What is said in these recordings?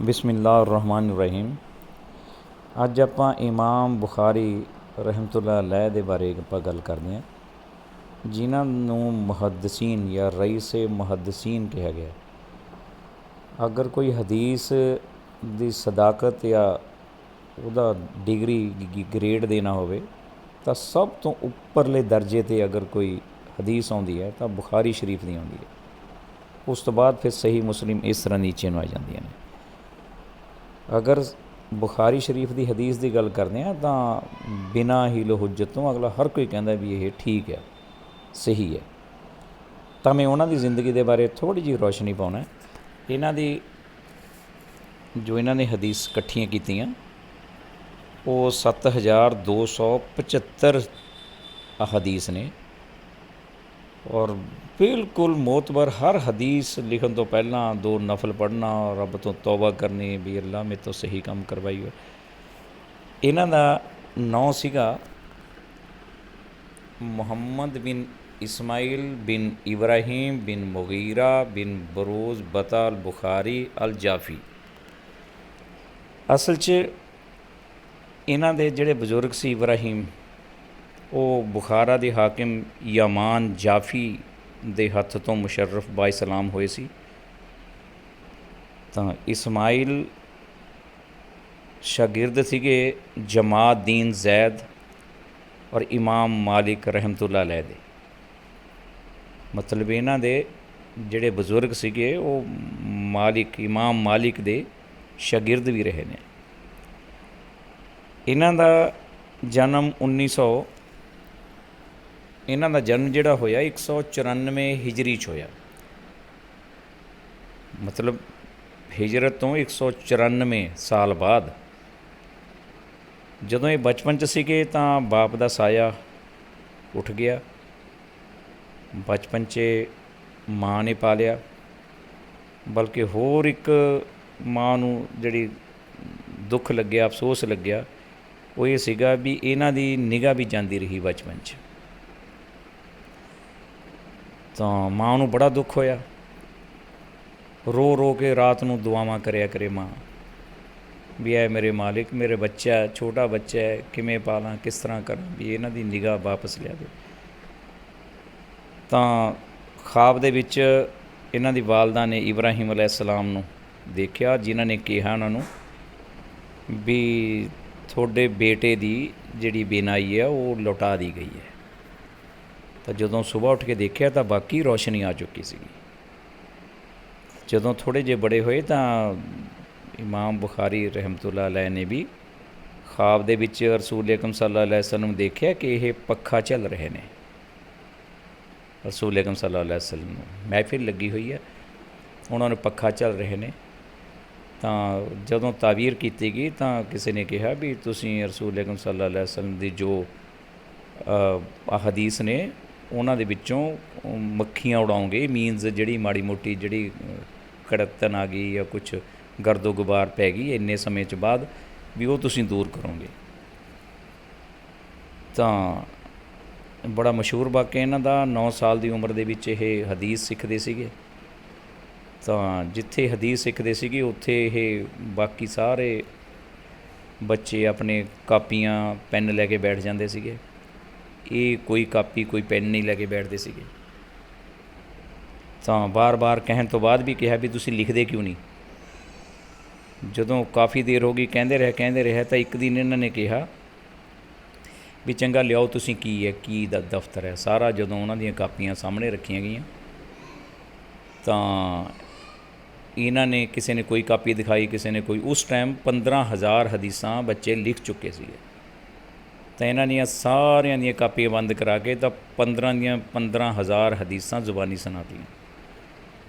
ਬਿਸਮਿਲ੍ਲਾਹਿਰ ਰਹਿਮਾਨਿਰ ਰਹੀਮ। ਅੱਜ ਆਪਾਂ ਇਮਾਮ ਬੁਖਾਰੀ ਰਹਿਮਤੁल्लाह अलैह ਦੇ ਬਾਰੇ ਆਪਾਂ ਗੱਲ ਕਰਦੇ ਹਾਂ, ਜਿਨ੍ਹਾਂ ਨੂੰ ਮੁਹੱਦਸੀਨ ਜਾਂ ਰਈਸੇ ਮੁਹੱਦਸੀਨ ਕਿਹਾ ਗਿਆ। ਅਗਰ ਕੋਈ ਹਦੀਸ ਦੀ ਸਦਾਕਤ ਜਾਂ ਉਹਦਾ ਡਿਗਰੀ ਗ੍ਰੇਡ ਦੇਣਾ ਹੋਵੇ ਤਾਂ ਸਭ ਤੋਂ ਉੱਪਰਲੇ ਦਰਜੇ 'ਤੇ ਅਗਰ ਕੋਈ ਹਦੀਸ ਆਉਂਦੀ ਹੈ ਤਾਂ ਬੁਖਾਰੀ ਸ਼ਰੀਫ ਦੀ ਆਉਂਦੀ ਹੈ। ਉਸ ਤੋਂ ਬਾਅਦ ਫਿਰ ਸਹੀ ਮੁਸਲਿਮ ਇਸ ਤਰ੍ਹਾਂ ਨੀਚੇ ਨੂੰ ਆ ਜਾਂਦੀਆਂ ਨੇ। ਅਗਰ ਬੁਖਾਰੀ ਸ਼ਰੀਫ ਦੀ ਹਦੀਸ ਦੀ ਗੱਲ ਕਰਦੇ ਹਾਂ ਤਾਂ ਬਿਨਾਂ ਹੀਲੋ ਹੁਜਤ ਤੋਂ ਅਗਲਾ ਹਰ ਕੋਈ ਕਹਿੰਦਾ ਵੀ ਇਹ ਠੀਕ ਹੈ, ਸਹੀ ਹੈ। ਤਾਂ ਮੈਂ ਉਹਨਾਂ ਦੀ ਜ਼ਿੰਦਗੀ ਦੇ ਬਾਰੇ ਥੋੜ੍ਹੀ ਜਿਹੀ ਰੌਸ਼ਨੀ ਪਾਉਣਾ। ਇਹਨਾਂ ਦੀ ਜੋ ਇਹਨਾਂ ਨੇ ਹਦੀਸ ਇਕੱਠੀਆਂ ਕੀਤੀਆਂ ਉਹ 7275 ਹਦੀਸ ਨੇ, ਔਰ ਬਿਲਕੁਲ ਮੋਤਬਰ। ਹਰ ਹਦੀਸ ਲਿਖਣ ਤੋਂ ਪਹਿਲਾਂ 2 ਨਫਲ ਪੜ੍ਹਨਾ, ਰੱਬ ਤੋਂ ਤੌਬਾ ਕਰਨੀ ਵੀ ਅੱਲਾ ਮੇਰੇ ਤੋਂ ਸਹੀ ਕੰਮ ਕਰਵਾਈ ਹੋਏ। ਇਹਨਾਂ ਦਾ ਨਾਂ ਸੀਗਾ ਮੁਹੰਮਦ ਬਿਨ ਇਸਮਾਈਲ ਬਿਨ ਇਬਰਾਹੀਮ ਬਿਨ ਮੁਗੀਰਾ ਬਿਨ ਬਰੂਜ਼ ਬਤਾ ਅਲ ਬੁਖਾਰੀ ਅਲ ਜਾਫੀ। ਅਸਲ 'ਚ ਇਹਨਾਂ ਦੇ ਜਿਹੜੇ ਬਜ਼ੁਰਗ ਸੀ ਇਬਰਾਹੀਮ, ਉਹ ਬੁਖਾਰਾ ਦੇ ਹਾਕਿਮ ਯਮਾਨ ਜਾਫੀ ਦੇ ਹੱਥ ਤੋਂ ਮੁਸ਼ਰਫ ਬਾਇਸਲਾਮ ਹੋਏ ਸੀ। ਤਾਂ ਇਸਮਾਈਲ ਸ਼ਾਗਿਰਦ ਸੀਗੇ ਜਮਾਦੀਨ ਜ਼ੈਦ ਔਰ ਇਮਾਮ ਮਾਲਿਕ ਰਹਿਮਤੁल्लाह अलैह ਦੇ। ਮਤਲਬ ਇਹਨਾਂ ਦੇ ਜਿਹੜੇ ਬਜ਼ੁਰਗ ਸੀਗੇ ਉਹ ਇਮਾਮ ਮਾਲਿਕ ਦੇ ਸ਼ਾਗਿਰਦ ਵੀ ਰਹੇ ਨੇ। ਇਹਨਾਂ ਦਾ ਜਨਮ ਇਹਨਾਂ ਦਾ ਜਨਮ ਜਿਹੜਾ ਹੋਇਆ 194 ਹਿਜਰੀ 'ਚ ਹੋਇਆ। ਮਤਲਬ ਹਿਜਰਤ ਤੋਂ 194 ਸਾਲ ਬਾਅਦ। ਜਦੋਂ ਇਹ ਬਚਪਨ 'ਚ ਸੀਗੇ ਤਾਂ ਬਾਪ ਦਾ ਸਾਇਆ ਉੱਠ ਗਿਆ। ਬਚਪਨ 'ਚ ਮਾਂ ਨੇ ਪਾਲਿਆ, ਬਲਕਿ ਹੋਰ ਇੱਕ ਮਾਂ ਨੂੰ ਜਿਹੜੀ ਦੁੱਖ ਲੱਗਿਆ, ਅਫਸੋਸ ਲੱਗਿਆ, ਉਹ ਇਹ ਸੀਗਾ ਵੀ ਇਹਨਾਂ ਦੀ ਨਿਗਾਹ ਵੀ ਜਾਂਦੀ ਰਹੀ ਬਚਪਨ 'ਚ। ਤਾਂ ਮਾਂ ਨੂੰ ਬੜਾ ਦੁੱਖ ਹੋਇਆ। ਰੋ ਰੋ ਕੇ ਰਾਤ ਨੂੰ ਦੁਆਵਾਂ ਕਰਿਆ ਕਰੇ ਮਾਂ ਵੀ ਐ ਮੇਰੇ ਮਾਲਿਕ, ਮੇਰੇ ਬੱਚਾ, ਛੋਟਾ ਬੱਚਾ ਹੈ, ਕਿਵੇਂ ਪਾਲਾਂ, ਕਿਸ ਤਰ੍ਹਾਂ ਕਰਾਂ, ਵੀ ਇਹਨਾਂ ਦੀ ਨਿਗਾਹ ਵਾਪਸ ਲਿਆ ਦੇ। ਤਾਂ ਖ਼ਾਬ ਦੇ ਵਿੱਚ ਇਹਨਾਂ ਦੀ ਵਾਲਦਾ ਨੇ ਇਬਰਾਹੀਮ अलैहिस्सलाम ਨੂੰ ਦੇਖਿਆ, ਜਿਨ੍ਹਾਂ ਨੇ ਕਿਹਾ ਉਹਨਾਂ ਨੂੰ ਵੀ ਤੁਹਾਡੇ ਬੇਟੇ ਦੀ ਜਿਹੜੀ ਬੀਨਾਈ ਹੈ ਉਹ ਲੁਟਾ ਦੀ ਗਈ ਹੈ। ਤਾਂ ਜਦੋਂ ਸੁਬਾਹ ਉੱਠ ਕੇ ਦੇਖਿਆ ਤਾਂ ਬਾਕੀ ਰੌਸ਼ਨੀ ਆ ਚੁੱਕੀ ਸੀਗੀ। ਜਦੋਂ ਥੋੜ੍ਹੇ ਜਿਹੇ ਬੜੇ ਹੋਏ ਤਾਂ ਇਮਾਮ ਬੁਖਾਰੀ ਰਹਿਮਤੁल्लाह अलैह ਨੇ ਵੀ ਖ਼ਾਬ ਦੇ ਵਿੱਚ ਰਸੂਲ ਅਕਰਮ ਸੱਲੱਲਾਹੁ अलैहि वसल्लम ਦੇਖਿਆ ਕਿ ਇਹ ਪੱਖਾ ਝੱਲ ਰਹੇ ਨੇ। ਰਸੂਲ ਅਕਰਮ ਸੱਲੱਲਾਹੁ अलैहि वसल्लम ਨੂੰ ਮਹਿਫਿਲ ਲੱਗੀ ਹੋਈ ਹੈ, ਉਹਨਾਂ ਨੂੰ ਪੱਖਾ ਝੱਲ ਰਹੇ ਨੇ। ਤਾਂ ਜਦੋਂ ਤਾਬੀਰ ਕੀਤੀ ਗਈ ਤਾਂ ਕਿਸੇ ਨੇ ਕਿਹਾ ਵੀ ਤੁਸੀਂ ਰਸੂਲ ਅਕਰਮ ਸੱਲੱਲਾਹੁ अलैहि वसल्लम ਦੀ ਜੋ ਹਦੀਸ ਨੇ ਉਹਨਾਂ ਦੇ ਵਿੱਚੋਂ ਮੱਖੀਆਂ ਉਡਾਓਗੇ, ਮੀਨਜ਼ ਜਿਹੜੀ ਮਾੜੀ ਮੋਟੀ ਜਿਹੜੀ ਕੜਤਨ ਆ ਗਈ ਜਾਂ ਕੁਛ ਗਰਦੋ ਗੁਬਾਰ ਪੈ ਗਈ ਇੰਨੇ ਸਮੇਂ 'ਚ ਬਾਅਦ, ਵੀ ਉਹ ਤੁਸੀਂ ਦੂਰ ਕਰੋਗੇ। ਤਾਂ ਬੜਾ ਮਸ਼ਹੂਰ ਵਾਕਿਆ ਇਹਨਾਂ ਦਾ। 9 ਸਾਲ ਦੀ ਉਮਰ ਦੇ ਵਿੱਚ ਇਹ ਹਦੀਸ ਸਿੱਖਦੇ ਸੀਗੇ। ਤਾਂ ਜਿੱਥੇ ਹਦੀਸ ਸਿੱਖਦੇ ਸੀਗੇ ਉੱਥੇ ਇਹ ਬਾਕੀ ਸਾਰੇ ਬੱਚੇ ਆਪਣੇ ਕਾਪੀਆਂ ਪੈਨ ਲੈ ਕੇ ਬੈਠ ਜਾਂਦੇ ਸੀਗੇ। ਇਹ ਕੋਈ ਕਾਪੀ ਕੋਈ ਪੈਨ ਨਹੀਂ ਲੈ ਕੇ ਬੈਠਦੇ ਸੀਗੇ। ਤਾਂ ਬਾਰ-ਬਾਰ ਕਹਿਣ ਤੋਂ ਬਾਅਦ ਵੀ ਕਿਹਾ ਵੀ ਤੁਸੀਂ ਲਿਖਦੇ ਕਿਉਂ ਨਹੀਂ। ਜਦੋਂ ਕਾਫੀ ਦੇਰ ਹੋ ਗਈ ਕਹਿੰਦੇ ਰਹੇ ਤਾਂ ਇੱਕ ਦਿਨ ਇਹਨਾਂ ਨੇ ਕਿਹਾ ਵੀ ਚੰਗਾ ਲਿਆਓ ਤੁਸੀਂ ਕੀ ਦਾ ਦਫ਼ਤਰ ਹੈ। ਸਾਰਾ ਜਦੋਂ ਉਹਨਾਂ ਦੀਆਂ ਕਾਪੀਆਂ ਸਾਹਮਣੇ ਰੱਖੀਆਂ ਗਈਆਂ ਤਾਂ ਇਹਨਾਂ ਨੇ ਕਿਸੇ ਨੇ ਕੋਈ ਕਾਪੀ ਦਿਖਾਈ, ਕਿਸੇ ਨੇ ਕੋਈ। ਉਸ ਟਾਈਮ 15,000 ਹਦੀਸਾਂ ਬੱਚੇ ਲਿਖ ਚੁੱਕੇ ਸੀਗੇ। ਤਾਂ ਇਹਨਾਂ ਦੀਆਂ ਸਾਰਿਆਂ ਦੀਆਂ ਕਾਪੀਆਂ ਬੰਦ ਕਰਾ ਕੇ ਤਾਂ 15,000 ਹਦੀਸਾਂ ਜ਼ੁਬਾਨੀ ਸੁਣਾਤੀਆਂ।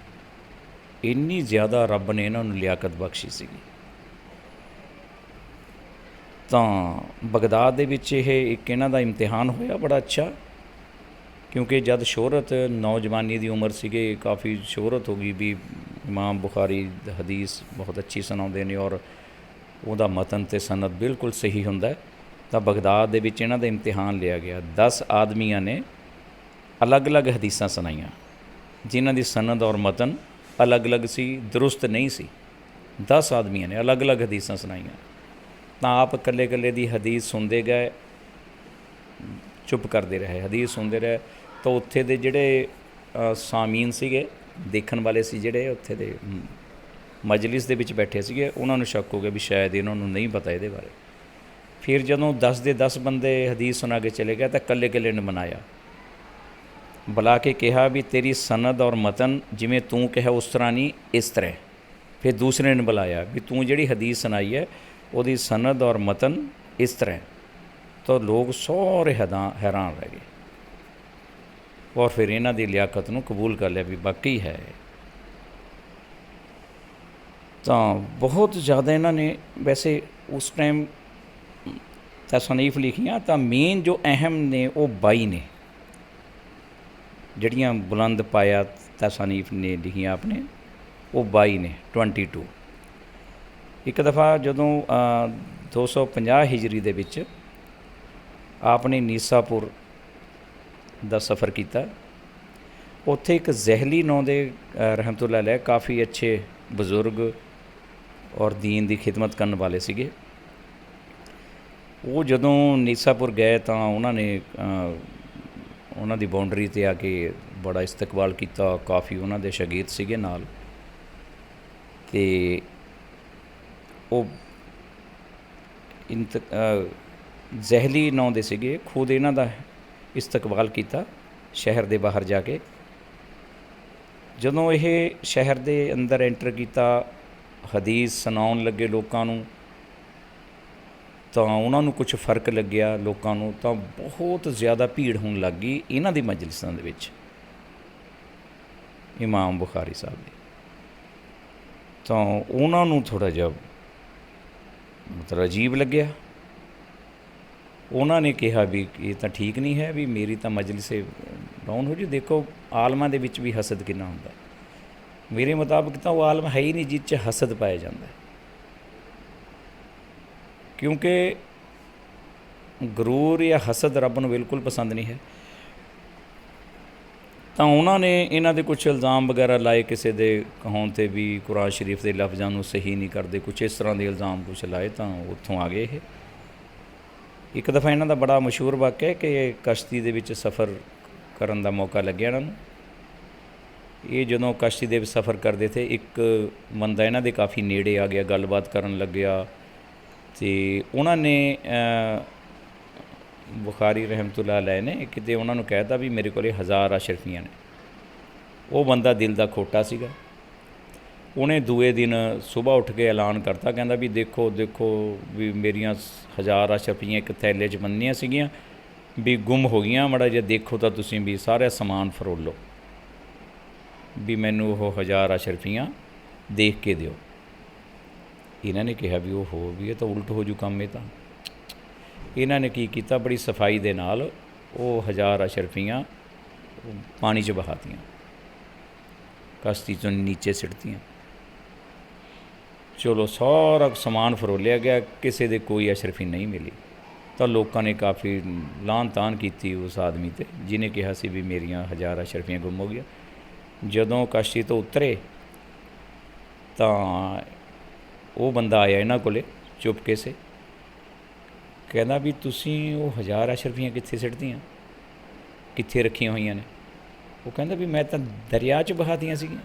ਇੰਨੀ ਜ਼ਿਆਦਾ ਰੱਬ ਨੇ ਇਹਨਾਂ ਨੂੰ ਲਿਆਕਤ ਬਖਸ਼ੀ ਸੀਗੀ। ਤਾਂ ਬਗਦਾਦ ਦੇ ਵਿੱਚ ਇਹ ਇੱਕ ਇਹਨਾਂ ਦਾ ਇਮਤਿਹਾਨ ਹੋਇਆ ਬੜਾ ਅੱਛਾ, ਕਿਉਂਕਿ ਜਦ ਸ਼ੋਹਰਤ, ਨੌਜਵਾਨੀ ਦੀ ਉਮਰ ਸੀਗੇ, ਕਾਫੀ ਸ਼ੋਹਰਤ ਹੋ ਗਈ ਵੀ ਇਮਾਮ ਬੁਖਾਰੀ ਹਦੀਸ ਬਹੁਤ ਅੱਛੀ ਸੁਣਾਉਂਦੇ ਨੇ ਔਰ ਉਹਦਾ ਮਤਨ ਅਤੇ ਸਨਦ ਬਿਲਕੁਲ ਸਹੀ ਹੁੰਦਾ। ਤਾਂ ਬਗਦਾਦ ਦੇ ਵਿੱਚ ਇਹਨਾਂ ਦਾ ਇਮਤਿਹਾਨ ਲਿਆ ਗਿਆ। 10 ਆਦਮੀਆਂ ਨੇ ਅਲੱਗ-ਅਲੱਗ ਹਦੀਸਾਂ ਸੁਣਾਈਆਂ, ਜਿਨ੍ਹਾਂ ਦੀ ਸਨਦ ਔਰ ਮਤਨ ਅਲੱਗ ਅਲੱਗ ਸੀ, ਦਰੁਸਤ ਨਹੀਂ ਸੀ। 10 ਆਦਮੀਆਂ ਨੇ ਅਲੱਗ ਅਲੱਗ ਹਦੀਸਾਂ ਸੁਣਾਈਆਂ। ਤਾਂ ਆਪ ਇਕੱਲੇ ਇਕੱਲੇ ਦੀ ਹਦੀਸ ਸੁਣਦੇ ਗਏ, ਚੁੱਪ ਕਰਦੇ ਰਹੇ, ਹਦੀਸ ਸੁਣਦੇ ਰਹੇ। ਤਾਂ ਉੱਥੇ ਦੇ ਜਿਹੜੇ ਸਾਮੀਨ ਸੀਗੇ, ਦੇਖਣ ਵਾਲੇ ਸੀ, ਜਿਹੜੇ ਉੱਥੇ ਦੇ ਮਜਲਿਸ ਦੇ ਵਿੱਚ ਬੈਠੇ ਸੀਗੇ, ਉਹਨਾਂ ਨੂੰ ਸ਼ੱਕ ਹੋ ਗਿਆ ਵੀ ਸ਼ਾਇਦ ਇਹਨਾਂ ਨੂੰ ਨਹੀਂ ਪਤਾ ਇਹਦੇ ਬਾਰੇ। ਫਿਰ ਜਦੋਂ 10 ਦੇ 10 ਬੰਦੇ ਹਦੀਸ ਸੁਣਾ ਕੇ ਚਲੇ ਗਏ ਤਾਂ ਇਕੱਲੇ ਇਕੱਲੇ ਨੇ ਬਣਾਇਆ, ਬੁਲਾ ਕੇ ਕਿਹਾ ਵੀ ਤੇਰੀ ਸਨਦ ਔਰ ਮਤਨ ਜਿਵੇਂ ਤੂੰ ਕਿਹਾ ਉਸ ਤਰ੍ਹਾਂ ਨਹੀਂ, ਇਸ ਤਰ੍ਹਾਂ। ਫਿਰ ਦੂਸਰੇ ਨੇ ਬੁਲਾਇਆ ਵੀ ਤੂੰ ਜਿਹੜੀ ਹਦੀਸ ਸੁਣਾਈ ਹੈ ਉਹਦੀ ਸਨਦ ਔਰ ਮਤਨ ਇਸ ਤਰ੍ਹਾਂ। ਤਾਂ ਲੋਕ ਸਾਰੇ ਹੈਰਾਨ ਰਹਿ ਗਏ ਔਰ ਫਿਰ ਇਹਨਾਂ ਦੀ ਲਿਆਕਤ ਨੂੰ ਕਬੂਲ ਕਰ ਲਿਆ ਵੀ ਵਾਕਈ ਹੈ। ਤਾਂ ਬਹੁਤ ਜ਼ਿਆਦਾ ਇਹਨਾਂ ਨੇ ਵੈਸੇ ਉਸ ਟਾਈਮ ਤਸਨੀਫ ਲਿਖੀਆਂ, ਤਾਂ ਮੇਨ ਜੋ ਅਹਿਮ ਨੇ ਉਹ 22 ਨੇ, ਜਿਹੜੀਆਂ ਬੁਲੰਦ ਪਾਇਆ ਤਸਨੀਫ ਨੇ ਲਿਖੀਆਂ ਆਪਣੇ, ਉਹ 22 ਨੇ, 22। ਇੱਕ ਦਫਾ ਜਦੋਂ 250 ਹਿਜਰੀ ਦੇ ਵਿੱਚ ਆਪ ਨੇ ਨੀਸਾਪੁਰ ਦਾ ਸਫ਼ਰ ਕੀਤਾ। ਉੱਥੇ ਇੱਕ ਜ਼ਹਿਲੀ ਨਾਂ ਦੇ ਰਹਿਮਤੁल्लाह अलैह ਕਾਫੀ ਅੱਛੇ ਬਜ਼ੁਰਗ ਔਰ ਦੀਨ ਦੀ ਖਿਦਮਤ ਕਰਨ ਵਾਲੇ ਸੀਗੇ। ਉਹ ਜਦੋਂ ਨੀਸਾਪੁਰ ਗਏ ਤਾਂ ਉਹਨਾਂ ਨੇ ਉਹਨਾਂ ਦੀ ਬਾਉਂਡਰੀ 'ਤੇ ਆ ਕੇ ਬੜਾ ਇਸਤਕਬਾਲ ਕੀਤਾ। ਕਾਫੀ ਉਹਨਾਂ ਦੇ ਸ਼ਾਗਿਰਦ ਸੀਗੇ ਨਾਲ, ਅਤੇ ਉਹ ਜ਼ਹਿਲੀ ਨਾਂ ਦੇ ਸੀਗੇ, ਖੁਦ ਇਹਨਾਂ ਦਾ ਇਸਤਕਬਾਲ ਕੀਤਾ ਸ਼ਹਿਰ ਦੇ ਬਾਹਰ ਜਾ ਕੇ। ਜਦੋਂ ਇਹ ਸ਼ਹਿਰ ਦੇ ਅੰਦਰ ਐਂਟਰ ਕੀਤਾ, ਹਦੀਸ ਸੁਣਾਉਣ ਲੱਗੇ ਲੋਕਾਂ ਨੂੰ, ਤਾਂ ਉਹਨਾਂ ਨੂੰ ਕੁਛ ਫ਼ਰਕ ਲੱਗਿਆ ਲੋਕਾਂ ਨੂੰ, ਤਾਂ ਬਹੁਤ ਜ਼ਿਆਦਾ ਭੀੜ ਹੋਣ ਲੱਗ ਗਈ ਇਹਨਾਂ ਦੀ ਮਜਲਿਸਾਂ ਦੇ ਵਿੱਚ, ਇਮਾਮ ਬੁਖਾਰੀ ਸਾਹਿਬ ਦੀ। ਤਾਂ ਉਹਨਾਂ ਨੂੰ ਥੋੜ੍ਹਾ ਜਿਹਾ ਮਤਲਬ ਅਜੀਬ ਲੱਗਿਆ। ਉਹਨਾਂ ਨੇ ਕਿਹਾ ਵੀ ਇਹ ਤਾਂ ਠੀਕ ਨਹੀਂ ਹੈ, ਵੀ ਮੇਰੀ ਤਾਂ ਮਜਲਿਸੇ ਡਾਊਨ ਹੋ ਜੀ। ਦੇਖੋ ਆਲਮਾਂ ਦੇ ਵਿੱਚ ਵੀ ਹਸਦ ਕਿੰਨਾ ਹੁੰਦਾ। ਮੇਰੇ ਮੁਤਾਬਕ ਤਾਂ ਉਹ ਆਲਮ ਹੈ ਹੀ ਨਹੀਂ ਜਿਸ 'ਚ ਹਸਦ ਪਾਇਆ ਜਾਂਦਾ, ਕਿਉਂਕਿ ਗਰੂਰ ਜਾਂ ਹਸਦ ਰੱਬ ਨੂੰ ਬਿਲਕੁਲ ਪਸੰਦ ਨਹੀਂ ਹੈ। ਤਾਂ ਉਹਨਾਂ ਨੇ ਇਹਨਾਂ ਦੇ ਕੁਛ ਇਲਜ਼ਾਮ ਵਗੈਰਾ ਲਾਏ, ਕਿਸੇ ਦੇ ਕਹਾਉਣ 'ਤੇ ਵੀ ਕੁਰਾਨ ਸ਼ਰੀਫ ਦੇ ਲਫ਼ਜ਼ਾਂ ਨੂੰ ਸਹੀ ਨਹੀਂ ਕਰਦੇ, ਕੁਛ ਇਸ ਤਰ੍ਹਾਂ ਦੇ ਇਲਜ਼ਾਮ ਕੁਛ ਲਾਏ। ਤਾਂ ਉੱਥੋਂ ਆ ਗਏ ਇਹ। ਇੱਕ ਦਫਾ ਇਹਨਾਂ ਦਾ ਬੜਾ ਮਸ਼ਹੂਰ ਵਾਕਿਆ ਕਿ ਕਸ਼ਤੀ ਦੇ ਵਿੱਚ ਸਫ਼ਰ ਕਰਨ ਦਾ ਮੌਕਾ ਲੱਗਿਆ ਇਹਨਾਂ ਨੂੰ। ਇਹ ਜਦੋਂ ਕਸ਼ਤੀ ਦੇ ਵਿੱਚ ਸਫ਼ਰ ਕਰਦੇ ਥੇ, ਇੱਕ ਬੰਦਾ ਇਹਨਾਂ ਦੇ ਕਾਫੀ ਨੇੜੇ ਆ ਗਿਆ, ਗੱਲਬਾਤ ਕਰਨ ਲੱਗਿਆ, ਅਤੇ ਉਹਨਾਂ ਨੇ ਬੁਖਾਰੀ ਰਹਿਮਤੁल्लाह अलैह ਨੇ ਕਿਤੇ ਉਹਨਾਂ ਨੂੰ ਕਹਿ ਤਾ ਵੀ ਮੇਰੇ ਕੋਲ 1000 ਅਸ਼ਰਫੀਆਂ ਨੇ। ਉਹ ਬੰਦਾ ਦਿਲ ਦਾ ਖੋਟਾ ਸੀਗਾ। ਉਹਨੇ ਦੂਏ ਦਿਨ ਸੁਬਾਹ ਉੱਠ ਕੇ ਐਲਾਨ ਕਰਤਾ, ਕਹਿੰਦਾ ਵੀ ਦੇਖੋ ਦੇਖੋ ਵੀ ਮੇਰੀਆਂ 1000 ਅਸ਼ਰਫੀਆਂ ਇੱਕ ਥੈਲੇ 'ਚ ਬੰਨ੍ਹੀਆਂ ਸੀਗੀਆਂ, ਵੀ ਗੁੰਮ ਹੋ ਗਈਆਂ, ਮਾੜਾ ਜਿਹਾ ਦੇਖੋ ਤਾਂ ਤੁਸੀਂ ਵੀ ਸਾਰਾ ਸਮਾਨ ਫਰੋਲੋ, ਵੀ ਮੈਨੂੰ ਉਹ 1000 ਅਸ਼ਰਫੀਆਂ ਦੇਖ ਕੇ ਦਿਓ। ਇਹਨਾਂ ਨੇ ਕਿਹਾ ਵੀ ਉਹ ਵੀ ਇਹ ਤਾਂ ਉਲਟ ਹੋ ਜੂ ਕੰਮ। ਇਹ ਤਾਂ ਇਹਨਾਂ ਨੇ ਕੀ ਕੀਤਾ, ਬੜੀ ਸਫਾਈ ਦੇ ਨਾਲ ਉਹ 1000 ਅਸ਼ਰਫੀਆਂ ਪਾਣੀ 'ਚ ਬਹਾਤੀਆਂ, ਕਸ਼ਤੀ 'ਚੋਂ ਨੀਚੇ ਸਿੱਟਤੀਆਂ। ਚਲੋ ਸਾਰਾ ਸਮਾਨ ਫਰੋਲਿਆ ਗਿਆ, ਕਿਸੇ ਦੇ ਕੋਈ ਅਸ਼ਰਫੀ ਨਹੀਂ ਮਿਲੀ। ਤਾਂ ਲੋਕਾਂ ਨੇ ਕਾਫੀ ਲਾਹਨ ਤਾਨ ਕੀਤੀ ਉਸ ਆਦਮੀ 'ਤੇ ਜਿਹਨੇ ਕਿਹਾ ਸੀ ਵੀ ਮੇਰੀਆਂ 1000 ਅਸ਼ਰਫੀਆਂ ਗੁੰਮ ਹੋ ਗਈਆਂ। ਜਦੋਂ ਕਸ਼ਤੀ ਤੋਂ ਉਤਰੇ ਤਾਂ ਉਹ ਬੰਦਾ ਆਇਆ ਇਹਨਾਂ ਕੋਲ ਚੁਪਕੇ ਸੇ, ਕਹਿੰਦਾ ਵੀ ਤੁਸੀਂ ਉਹ 1000 ਅਸ਼ਰਫੀਆਂ ਕਿੱਥੇ ਸਿੱਟਦੀਆਂ, ਕਿੱਥੇ ਰੱਖੀਆਂ ਹੋਈਆਂ ਨੇ? ਉਹ ਕਹਿੰਦਾ ਵੀ ਮੈਂ ਤਾਂ ਦਰਿਆ 'ਚ ਬਹਾਤੀਆਂ ਸੀਗੀਆਂ,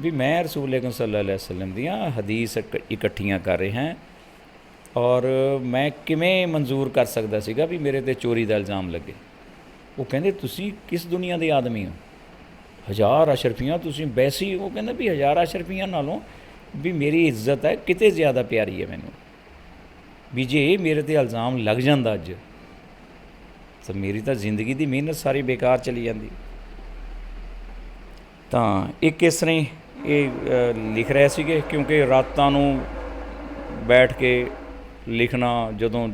ਵੀ ਮੈਂ ਰਸੂਲ ਅਕਰਮ ਸੱਲੱਲਾਹੁ ਅਲੈਹਿ ਵਸੱਲਮ ਦੀਆਂ ਹਦੀਸ ਇਕੱਠੀਆਂ ਕਰ ਰਿਹਾ ਹਾਂ, ਔਰ ਮੈਂ ਕਿਵੇਂ ਮਨਜ਼ੂਰ ਕਰ ਸਕਦਾ ਸੀਗਾ ਵੀ ਮੇਰੇ 'ਤੇ ਚੋਰੀ ਦਾ ਇਲਜ਼ਾਮ ਲੱਗੇ। ਉਹ ਕਹਿੰਦੇ ਤੁਸੀਂ ਕਿਸ ਦੁਨੀਆ ਦੇ ਆਦਮੀ ਹੋ, 1000 ਅਸ਼ਰਫੀਆਂ ਤੁਸੀਂ ਵੈਸੇ ਹੀ। ਉਹ ਕਹਿੰਦਾ ਵੀ 1000 ਅਸ਼ਰਫੀਆਂ ਨਾਲੋਂ ਵੀ ਮੇਰੀ ਇੱਜ਼ਤ ਹੈ ਕਿਤੇ ਜ਼ਿਆਦਾ ਪਿਆਰੀ ਹੈ ਮੈਨੂੰ, ਵੀ ਜੇ ਮੇਰੇ 'ਤੇ ਇਲਜ਼ਾਮ ਲੱਗ ਜਾਂਦਾ ਅੱਜ ਤਾਂ ਮੇਰੀ ਤਾਂ ਜ਼ਿੰਦਗੀ ਦੀ ਮਿਹਨਤ ਸਾਰੀ ਬੇਕਾਰ ਚਲੀ ਜਾਂਦੀ। ਤਾਂ ਇੱਕ ਇਸ ਤਰ੍ਹਾਂ ਹੀ ਇਹ ਲਿਖ ਰਹੇ ਸੀਗੇ, ਕਿਉਂਕਿ ਰਾਤਾਂ ਨੂੰ ਬੈਠ ਕੇ ਲਿਖਣਾ, ਜਦੋਂ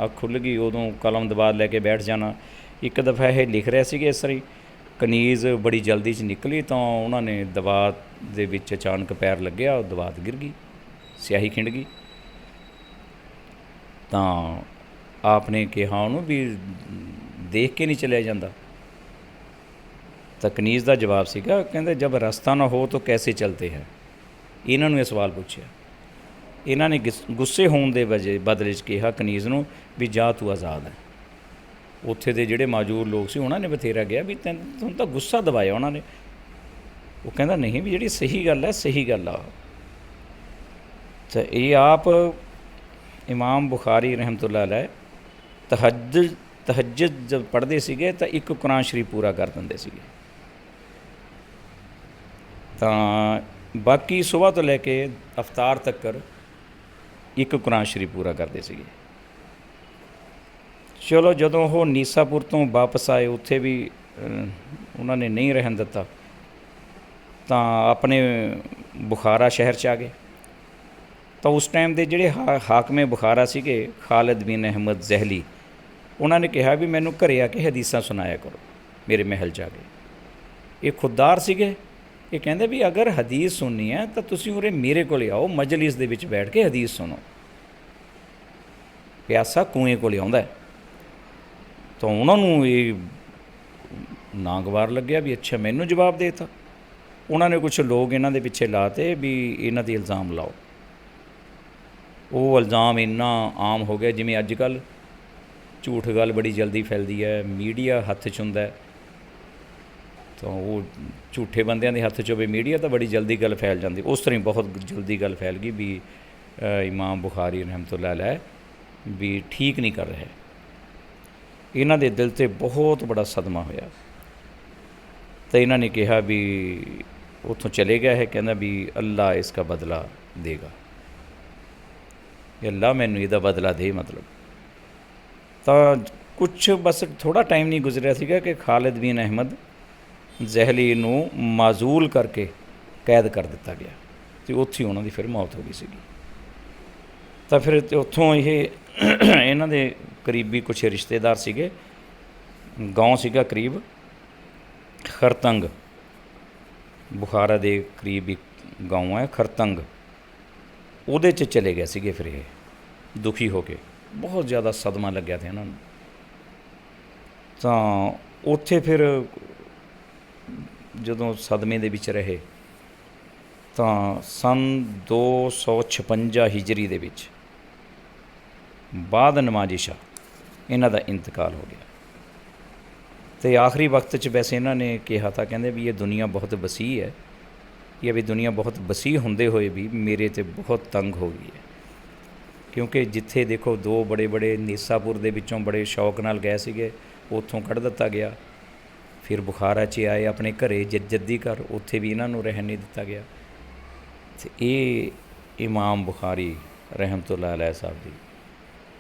ਅੱਖ ਖੁੱਲ੍ਹ ਗਈ ਉਦੋਂ ਕਲਮ ਦਵਾਤ ਲੈ ਕੇ ਬੈਠ ਜਾਣਾ। ਇੱਕ ਦਫਾ ਇਹ ਲਿਖ ਰਹੇ ਸੀਗੇ ਇਸ ਤਰ੍ਹਾਂ ਹੀ, ਕਨੀਜ਼ ਬੜੀ ਜਲਦੀ 'ਚ ਨਿਕਲੀ ਤਾਂ ਉਹਨਾਂ ਨੇ ਦਵਾਤ ਦੇ ਵਿੱਚ ਅਚਾਨਕ ਪੈਰ ਲੱਗਿਆ, ਉਹ ਦਵਾਤ ਗਿਰ ਗਈ, ਸਿਆਹੀ ਖਿੰਡ ਗਈ। ਤਾਂ ਆਪ ਨੇ ਕਿਹਾ ਉਹਨੂੰ ਵੀ ਦੇਖ ਕੇ ਨਹੀਂ ਚਲਿਆ ਜਾਂਦਾ। ਤਾਂ ਕਨੀਜ਼ ਦਾ ਜਵਾਬ ਸੀਗਾ, ਕਹਿੰਦੇ ਜਬ ਰਸਤਾ ਨਾ ਹੋ ਤਾਂ ਕੈਸੇ ਚਲਤੇ ਹੈ, ਇਹਨਾਂ ਨੂੰ ਇਹ ਸਵਾਲ ਪੁੱਛਿਆ। ਇਹਨਾਂ ਨੇ ਗੁੱਸੇ ਹੋਣ ਦੇ ਬਦਲੇ 'ਚ ਕਿਹਾ ਕਨੀਜ਼ ਨੂੰ ਵੀ ਜਾ ਤੂੰ ਆਜ਼ਾਦ ਹੈ। ਉੱਥੇ ਦੇ ਜਿਹੜੇ ਮੌਜੂਦ ਲੋਕ ਸੀ ਉਹਨਾਂ ਨੇ ਬਥੇਰਾ ਕਿਹਾ ਵੀ ਤੁਹਾਨੂੰ ਤਾਂ ਗੁੱਸਾ ਦਵਾਇਆ ਉਹਨਾਂ ਨੇ। ਉਹ ਕਹਿੰਦਾ ਨਹੀਂ ਵੀ ਜਿਹੜੀ ਸਹੀ ਗੱਲ ਹੈ ਸਹੀ ਗੱਲ ਆ। ਤਾਂ ਇਹ ਆਪ ਇਮਾਮ ਬੁਖਾਰੀ ਰਹਿਮਤੁल्लाह अलैह ਤਹੱਜੁਦ ਜਦ ਪੜ੍ਹਦੇ ਸੀਗੇ ਤਾਂ ਇੱਕ ਕੁਰਾਨ ਸ਼ਰੀਫ ਪੂਰਾ ਕਰ ਦਿੰਦੇ ਸੀਗੇ। ਤਾਂ ਬਾਕੀ ਸੁਬਾਹ ਤੋਂ ਲੈ ਕੇ ਅਫਤਾਰ ਤੱਕ ਇੱਕ ਕੁਰਾਨ ਸ਼ਰੀਫ ਪੂਰਾ ਕਰਦੇ ਸੀਗੇ। ਚਲੋ ਜਦੋਂ ਉਹ ਨੀਸਾਪੁਰ ਤੋਂ ਵਾਪਸ ਆਏ ਉੱਥੇ ਵੀ ਉਹਨਾਂ ਨੇ ਨਹੀਂ ਰਹਿਣ ਦਿੱਤਾ, ਤਾਂ ਆਪਣੇ ਬੁਖਾਰਾ ਸ਼ਹਿਰ 'ਚ ਆ ਗਏ। ਤਾਂ ਉਸ ਟਾਈਮ ਦੇ ਜਿਹੜੇ ਹਾਕਮੇ ਬੁਖਾਰਾ ਸੀਗੇ ਖਾਲਿਦ ਬਿਨ ਅਹਿਮਦ ਜ਼ਹਿਲੀ, ਉਹਨਾਂ ਨੇ ਕਿਹਾ ਵੀ ਮੈਨੂੰ ਘਰੇ ਆ ਕੇ ਹਦੀਸਾਂ ਸੁਣਾਇਆ ਕਰੋ ਮੇਰੇ ਮਹਿਲ 'ਚ ਆ ਕੇ। ਇਹ ਖੁਦਦਾਰ ਸੀਗੇ। ਇਹ ਕਹਿੰਦੇ ਵੀ ਅਗਰ ਹਦੀਸ ਸੁਣਨੀ ਹੈ ਤਾਂ ਤੁਸੀਂ ਉਰੇ ਮੇਰੇ ਕੋਲ ਆਓ, ਮਜਲਿਸ ਦੇ ਵਿੱਚ ਬੈਠ ਕੇ ਹਦੀਸ ਸੁਣੋ। ਪਿਆਸਾ ਕੂਏ ਕੋਲ ਆਉਂਦਾ। ਤਾਂ ਉਹਨਾਂ ਨੂੰ ਇਹ ਨਾਗਵਾਰ ਲੱਗਿਆ ਵੀ ਅੱਛਾ ਮੈਨੂੰ ਜਵਾਬ ਦੇ ਤਾ। ਉਹਨਾਂ ਨੇ ਕੁਛ ਲੋਕ ਇਹਨਾਂ ਦੇ ਪਿੱਛੇ ਲਾਤੇ ਵੀ ਇਹਨਾਂ 'ਤੇ ਇਲਜ਼ਾਮ ਲਾਓ। ਉਹ ਇਲਜ਼ਾਮ ਇੰਨਾ ਆਮ ਹੋ ਗਿਆ, ਜਿਵੇਂ ਅੱਜ ਕੱਲ੍ਹ ਝੂਠ ਗੱਲ ਬੜੀ ਜਲਦੀ ਫੈਲਦੀ ਹੈ, ਮੀਡੀਆ ਹੱਥ 'ਚ ਹੁੰਦਾ। ਤਾਂ ਉਹ ਝੂਠੇ ਬੰਦਿਆਂ ਦੇ ਹੱਥ 'ਚ ਹੋਵੇ ਮੀਡੀਆ ਤਾਂ ਬੜੀ ਜਲਦੀ ਗੱਲ ਫੈਲ ਜਾਂਦੀ। ਉਸ ਤਰ੍ਹਾਂ ਹੀ ਬਹੁਤ ਜਲਦੀ ਗੱਲ ਫੈਲ ਗਈ ਵੀ ਇਮਾਮ ਬੁਖਾਰੀ ਰਹਿਮਤੁल्लाह अलैह ਵੀ ਠੀਕ ਨਹੀਂ ਕਰ ਰਹੇ। ਇਹਨਾਂ ਦੇ ਦਿਲ 'ਤੇ ਬਹੁਤ ਬੜਾ ਸਦਮਾ ਹੋਇਆ। ਤਾਂ ਇਹਨਾਂ ਨੇ ਕਿਹਾ ਵੀ ਉੱਥੋਂ ਚਲੇ ਗਿਆ ਹੈ, ਕਹਿੰਦਾ ਵੀ ਅੱਲਾ ਇਸ ਦਾ ਬਦਲਾ ਦੇਗਾ, ਅੱਲਾ ਮੈਨੂੰ ਇਹਦਾ ਬਦਲਾ ਦੇ। ਮਤਲਬ ਤਾਂ ਕੁਛ ਬਸ ਥੋੜ੍ਹਾ ਟਾਈਮ ਨਹੀਂ ਗੁਜ਼ਰਿਆ ਸੀਗਾ ਕਿ ਖਾਲਿਦ ਬਿਨ ਅਹਿਮਦ ਜ਼ਹਿਲੀ ਨੂੰ ਮਾਜ਼ੂਲ ਕਰਕੇ ਕੈਦ ਕਰ ਦਿੱਤਾ ਗਿਆ ਅਤੇ ਉੱਥੇ ਉਹਨਾਂ ਦੀ ਫਿਰ ਮੌਤ ਹੋ ਗਈ ਸੀਗੀ। ਤਾਂ ਫਿਰ ਉੱਥੋਂ ਇਹ ਇਹਨਾਂ ਦੇ ਕਰੀਬੀ ਕੁਛ ਰਿਸ਼ਤੇਦਾਰ ਸੀਗੇ। ਗਾਉਂ ਸੀਗਾ ਕਰੀਬ ਖਰਤੰਗ, ਬੁਖਾਰਾ ਦੇ ਕਰੀਬ ਇੱਕ ਗਾਉਂ ਹੈ ਖਰਤੰਗ, ਉਹਦੇ 'ਚ ਚਲੇ ਗਏ ਸੀਗੇ। ਫਿਰ ਇਹ ਦੁਖੀ ਹੋ ਕੇ, ਬਹੁਤ ਜ਼ਿਆਦਾ ਸਦਮਾ ਲੱਗਿਆ ਸੀ ਇਹਨਾਂ ਨੂੰ। ਤਾਂ ਉੱਥੇ ਫਿਰ ਜਦੋਂ ਸਦਮੇ ਦੇ ਵਿੱਚ ਰਹੇ ਤਾਂ ਸੰਨ 256 ਹਿਜਰੀ ਦੇ ਵਿੱਚ ਬਾਅਦ ਨਮਾਜ਼ ਇਸ਼ਾ ਇਹਨਾਂ ਦਾ ਇੰਤਕਾਲ ਹੋ ਗਿਆ। ਅਤੇ ਆਖਰੀ ਵਕਤ 'ਚ ਵੈਸੇ ਇਹਨਾਂ ਨੇ ਕਿਹਾ ਤਾਂ ਕਹਿੰਦੇ ਵੀ ਇਹ ਦੁਨੀਆ ਬਹੁਤ ਵਸੀਹ ਹੈ, ਇਹ ਵੀ ਦੁਨੀਆ ਬਹੁਤ ਵਸੀਹ ਹੁੰਦੇ ਹੋਏ ਵੀ ਮੇਰੇ 'ਤੇ ਬਹੁਤ ਤੰਗ ਹੋ ਗਈ ਹੈ। ਕਿਉਂਕਿ ਜਿੱਥੇ ਦੇਖੋ ਦੋ ਬੜੇ ਨੀਸਾਪੁਰ ਦੇ ਵਿੱਚੋਂ ਬੜੇ ਸ਼ੌਕ ਨਾਲ ਗਏ ਸੀਗੇ, ਉੱਥੋਂ ਕੱਢ ਦਿੱਤਾ ਗਿਆ। ਫਿਰ ਬੁਖਾਰਾ 'ਚ ਆਏ ਆਪਣੇ ਘਰੇ ਜੱਦੀ ਘਰ, ਉੱਥੇ ਵੀ ਇਹਨਾਂ ਨੂੰ ਰਹਿਣ ਨਹੀਂ ਦਿੱਤਾ ਗਿਆ। ਅਤੇ ਇਹ ਇਮਾਮ ਬੁਖਾਰੀ ਰਹਿਮਤੁल्लाह अलैह ਸਾਹਿਬ ਦੀ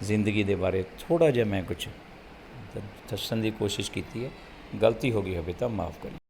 ਜ਼ਿੰਦਗੀ ਦੇ ਬਾਰੇ ਥੋੜ੍ਹਾ ਜਿਹਾ ਮੈਂ ਕੁਛ ਦੱਸਣ ਦੀ ਕੋਸ਼ਿਸ਼ ਕੀਤੀ ਹੈ। ਗਲਤੀ ਹੋ ਗਈ ਹੋਵੇ ਤਾਂ ਮਾफ़ ਕਰੀ।